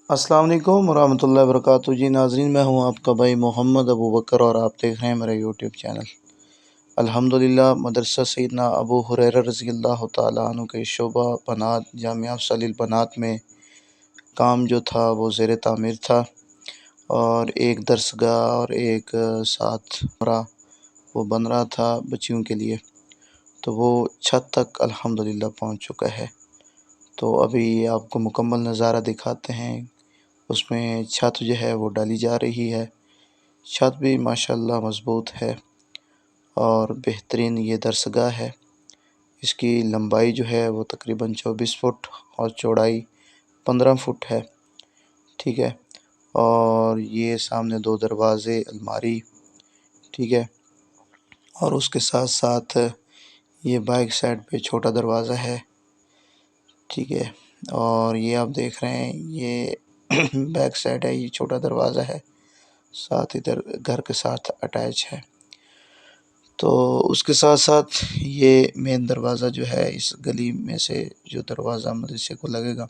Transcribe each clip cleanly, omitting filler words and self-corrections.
السلام علیکم ورحمۃ اللہ وبرکاتہ جی ناظرین، میں ہوں آپ کا بھائی محمد ابو بکر اور آپ دیکھ رہے ہیں میرا یوٹیوب چینل۔ الحمدللہ مدرسہ سیدنا ابو ہریرہ رضی اللہ تعالیٰ عنہ کے شعبہ بنات جامعہ افضل البنات میں کام جو تھا وہ زیر تعمیر تھا، اور ایک درسگاہ اور ایک ساتھ کمرہ وہ بن رہا تھا بچیوں کے لیے، تو وہ چھت تک الحمدللہ پہنچ چکا ہے۔ تو ابھی آپ کو مکمل نظارہ دکھاتے ہیں۔ اس میں چھت جو ہے وہ ڈالی جا رہی ہے۔ چھت بھی ماشاءاللہ مضبوط ہے اور بہترین یہ درسگاہ ہے۔ اس کی لمبائی جو ہے وہ تقریباً 24 فٹ اور چوڑائی 15 فٹ ہے، ٹھیک ہے۔ اور یہ سامنے 2 دروازے، الماری، ٹھیک ہے۔ اور اس کے ساتھ ساتھ یہ بیک سائڈ پہ چھوٹا دروازہ ہے، ٹھیک ہے۔ اور یہ آپ دیکھ رہے ہیں یہ بیک سائڈ ہے، یہ چھوٹا دروازہ ہے، ساتھ ادھر گھر کے ساتھ اٹیچ ہے۔ تو اس کے ساتھ ساتھ یہ مین دروازہ جو ہے، اس گلی میں سے جو دروازہ مدرسے کو لگے گا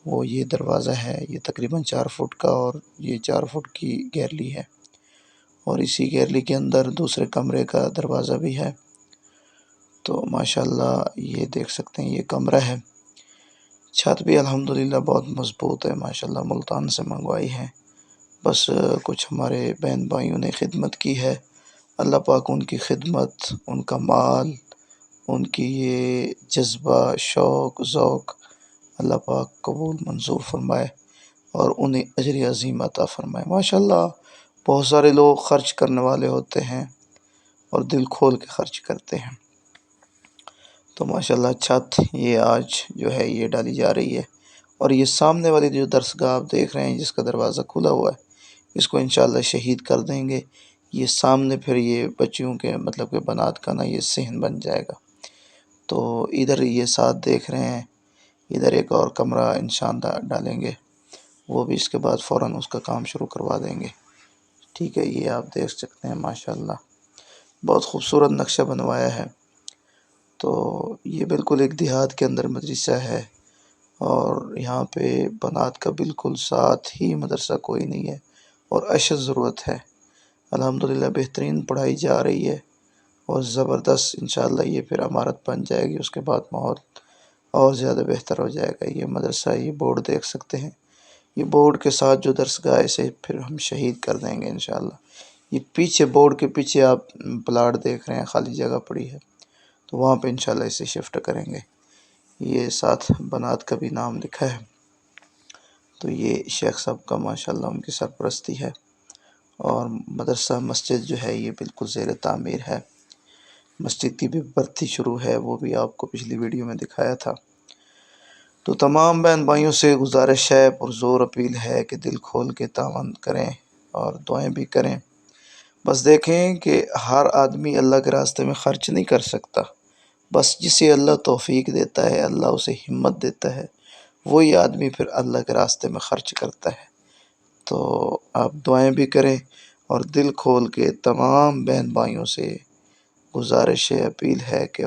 وہ یہ دروازہ ہے۔ یہ تقریباً 4 فٹ کا اور یہ 4 فٹ کی گیلری ہے، اور اسی گیلری کے اندر دوسرے کمرے کا دروازہ بھی ہے۔ تو ماشاءاللہ یہ دیکھ سکتے ہیں یہ کمرہ ہے۔ چھت بھی الحمدللہ بہت مضبوط ہے، ماشاءاللہ ملتان سے منگوائی ہے۔ بس کچھ ہمارے بہن بھائیوں نے خدمت کی ہے، اللہ پاک ان کی خدمت، ان کا مال، ان کی یہ جذبہ، شوق، ذوق اللہ پاک قبول منظور فرمائے اور انہیں اجر عظیم عطا فرمائے۔ ماشاءاللہ بہت سارے لوگ خرچ کرنے والے ہوتے ہیں اور دل کھول کے خرچ کرتے ہیں۔ تو ماشاءاللہ چھت یہ آج جو ہے یہ ڈالی جا رہی ہے، اور یہ سامنے والی جو درسگاہ آپ دیکھ رہے ہیں جس کا دروازہ کھلا ہوا ہے، اس کو انشاءاللہ شہید کر دیں گے۔ یہ سامنے پھر یہ بچیوں کے مطلب کہ بنات کا نا یہ صحن بن جائے گا۔ تو ادھر یہ ساتھ دیکھ رہے ہیں، ادھر ایک اور کمرہ انشاءاللہ ڈالیں گے، وہ بھی اس کے بعد فوراً اس کا کام شروع کروا دیں گے، ٹھیک ہے۔ یہ آپ دیکھ سکتے ہیں ماشاءاللہ بہت خوبصورت نقشہ بنوایا ہے۔ تو یہ بالکل ایک دیہات کے اندر مدرسہ ہے، اور یہاں پہ بنات کا بالکل ساتھ ہی مدرسہ کوئی نہیں ہے، اور اشد ضرورت ہے۔ الحمدللہ بہترین پڑھائی جا رہی ہے، اور زبردست انشاءاللہ یہ پھر عمارت بن جائے گی، اس کے بعد ماحول اور زیادہ بہتر ہو جائے گا۔ یہ مدرسہ، یہ بورڈ دیکھ سکتے ہیں، یہ بورڈ کے ساتھ جو درسگاہ سے پھر ہم شہید کر دیں گے انشاءاللہ۔ یہ پیچھے بورڈ کے پیچھے آپ پلاٹ دیکھ رہے ہیں، خالی جگہ پڑی ہے، تو وہاں پہ انشاءاللہ اسے شفٹ کریں گے۔ یہ ساتھ بنات کا بھی نام لکھا ہے۔ تو یہ شیخ صاحب کا ماشاءاللہ ان کی سرپرستی ہے، اور مدرسہ مسجد جو ہے یہ بالکل زیر تعمیر ہے۔ مسجد کی بھی بھرتی شروع ہے، وہ بھی آپ کو پچھلی ویڈیو میں دکھایا تھا۔ تو تمام بہن بھائیوں سے گزارش ہے، پرزور اپیل ہے کہ دل کھول کے تعاون کریں اور دعائیں بھی کریں۔ بس دیکھیں کہ ہر آدمی اللہ کے راستے میں خرچ نہیں کر سکتا، بس جسے اللہ توفیق دیتا ہے، اللہ اسے ہمت دیتا ہے، وہی آدمی پھر اللہ کے راستے میں خرچ کرتا ہے۔ تو آپ دعائیں بھی کریں، اور دل کھول کے تمام بہن بھائیوں سے گزارش ہے، اپیل ہے کہ